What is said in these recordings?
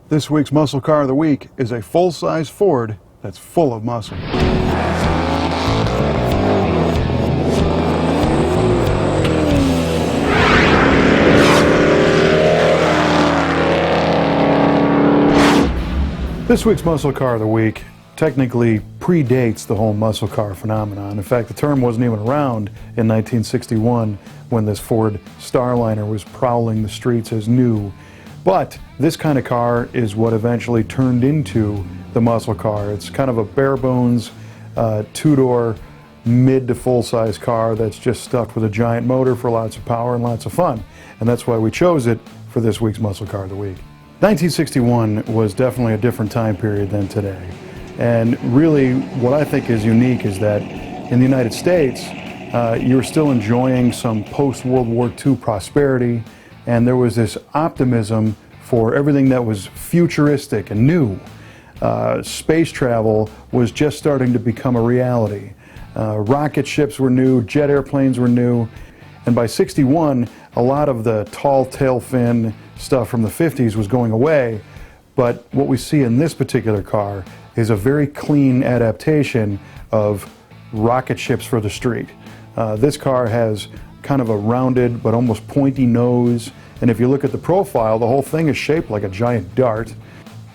This week's Muscle Car of the Week is a full-size Ford that's full of muscle. This week's Muscle Car of the Week technically predates the whole muscle car phenomenon. In fact, the term wasn't even around in 1961 when this Ford Starliner was prowling the streets as new. But this kind of car is what eventually turned into the muscle car. It's kind of a bare bones, two-door, mid to full-size car that's just stuffed with a giant motor for lots of power and lots of fun. And that's why we chose it for this week's Muscle Car of the Week. 1961 was definitely a different time period than today. And really, what I think is unique is that in the United States, you were still enjoying some post-World War II prosperity, and there was this optimism for everything that was futuristic and new. Space travel was just starting to become a reality. Rocket ships were new, jet airplanes were new, and by '61, a lot of the tall tail fin stuff from the 50s was going away. But what we see in this particular car is a very clean adaptation of rocket ships for the street. This car has kind of a rounded but almost pointy nose, and if you look at the profile, the whole thing is shaped like a giant dart.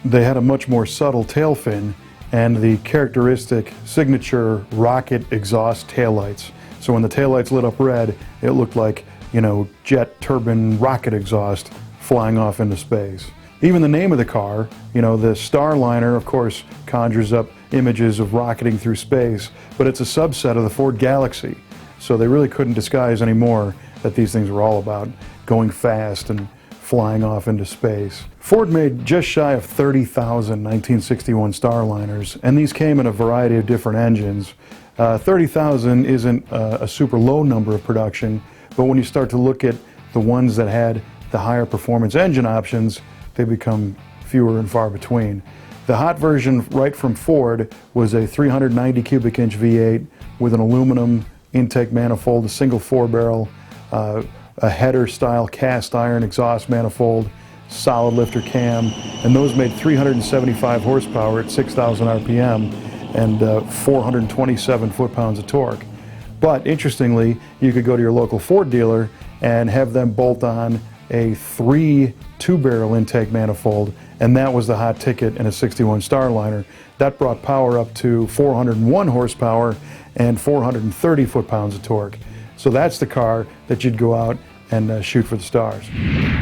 They had a much more subtle tail fin and the characteristic signature rocket exhaust taillights. So when the taillights lit up red, it looked like, you know, jet turbine rocket exhaust flying off into space. Even the name of the car, you know, the Starliner, of course, conjures up images of rocketing through space, but it's a subset of the Ford Galaxy. So they really couldn't disguise anymore that these things were all about going fast and flying off into space. Ford made just shy of 30,000 1961 Starliners, and these came in a variety of different engines. 30,000 isn't a super low number of production, but when you start to look at the ones that had the higher performance engine options, they become fewer and far between. The hot version right from Ford was a 390 cubic inch V8 with an aluminum intake manifold, a single 4-barrel, a header style cast iron exhaust manifold, solid lifter cam, and those made 375 horsepower at 6,000 RPM and 427 foot-pounds of torque. But interestingly, you could go to your local Ford dealer and have them bolt on a 2-barrel intake manifold, and that was the hot ticket in a '61 Starliner. That brought power up to 401 horsepower and 430 foot-pounds of torque. So that's the car that you'd go out and shoot for the stars.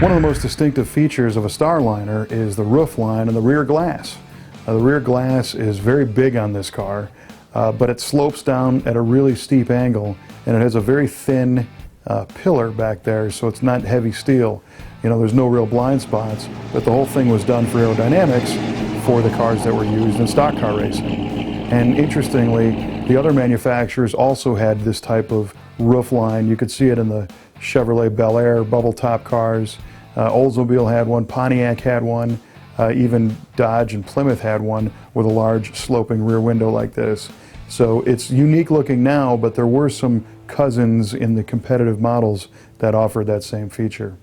One of the most distinctive features of a Starliner is the roof line and the rear glass. The rear glass is very big on this car, but it slopes down at a really steep angle, and it has a very thin pillar back there, so it's not heavy steel. You know, there's no real blind spots, but the whole thing was done for aerodynamics for the cars that were used in stock car racing. And interestingly, the other manufacturers also had this type of roof line. You could see it in the Chevrolet Bel Air bubble top cars. Oldsmobile had one, Pontiac had one, even Dodge and Plymouth had one with a large sloping rear window like this. So it's unique looking now, but there were some cousins in the competitive models that offered that same feature.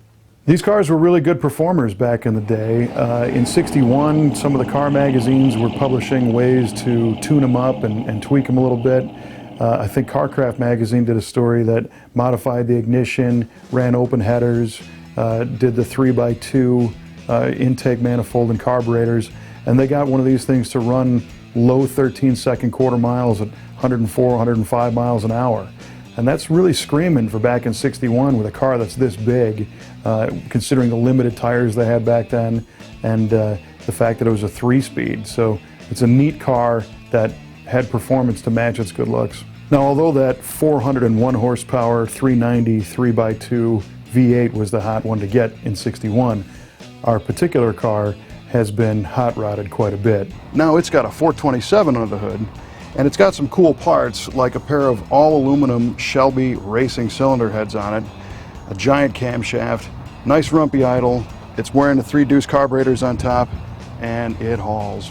These cars were really good performers back in the day. In '61, some of the car magazines were publishing ways to tune them up and tweak them a little bit. I think CarCraft magazine did a story that modified the ignition, ran open headers, did the 3x2 intake manifold and carburetors, and they got one of these things to run low 13-second quarter miles at 104, 105 miles an hour. And that's really screaming for back in '61 with a car that's this big, considering the limited tires they had back then and the fact that it was a 3-speed. So it's a neat car that had performance to match its good looks. Now, although that 401 horsepower 390 3x2 V8 was the hot one to get in '61, our particular car has been hot rodded quite a bit. Now it's got a 427 under the hood, and it's got some cool parts like a pair of all aluminum Shelby racing cylinder heads on it, a giant camshaft, nice rumpy idle, it's wearing the 3-deuce carburetors on top, and it hauls.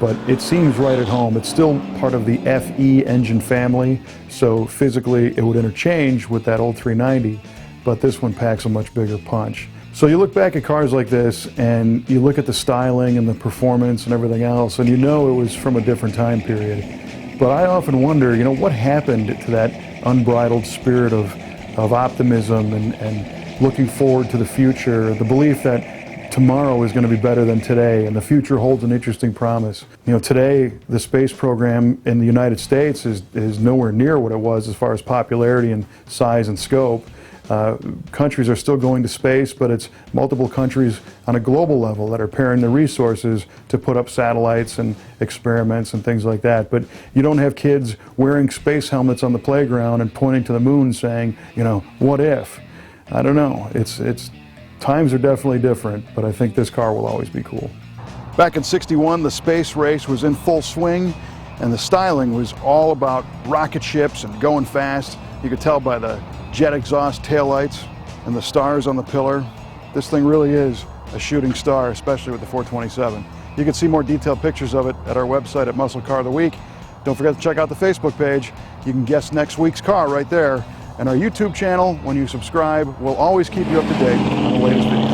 But it seems right at home. It's still part of the FE engine family, so physically it would interchange with that old 390, but this one packs a much bigger punch. So you look back at cars like this and you look at the styling and the performance and everything else, and you know it was from a different time period. But I often wonder, you know, what happened to that unbridled spirit of optimism and looking forward to the future, the belief that tomorrow is going to be better than today and the future holds an interesting promise. You know, today the space program in the United States is nowhere near what it was as far as popularity and size and scope. Countries are still going to space, but it's multiple countries on a global level that are pairing the resources to put up satellites and experiments and things like that. But you don't have kids wearing space helmets on the playground and pointing to the moon saying, you know, what if? I don't know. It's times are definitely different, but I think this car will always be cool. Back in '61, the space race was in full swing, and the styling was all about rocket ships and going fast. You could tell by the jet exhaust taillights and the stars on the pillar. This thing really is a shooting star, especially with the 427. You can see more detailed pictures of it at our website at Muscle Car of the Week. Don't forget to check out the Facebook page. You can guess next week's car right there. And our YouTube channel, when you subscribe, will always keep you up to date on the latest videos.